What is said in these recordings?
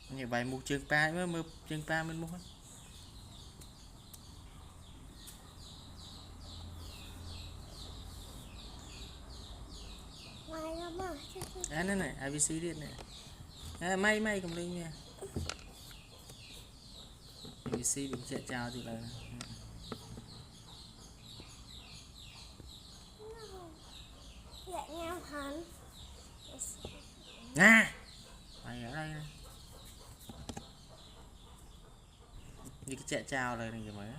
như vậy một chương ba mới chương ba mình mua này ABC điện này may cầm lên nha ABC bị chạy chào thì là nè mày ở đây như cái chạy chào này gì mới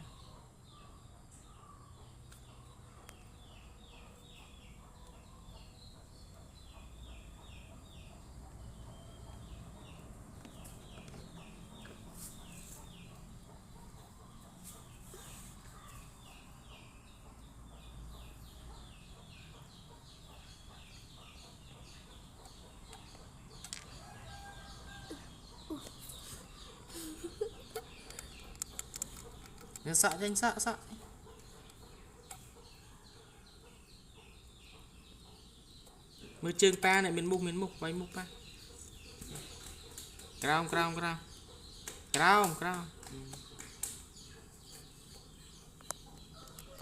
sợ cho anh sợ mới chương ba này mình múc bay múc ba crown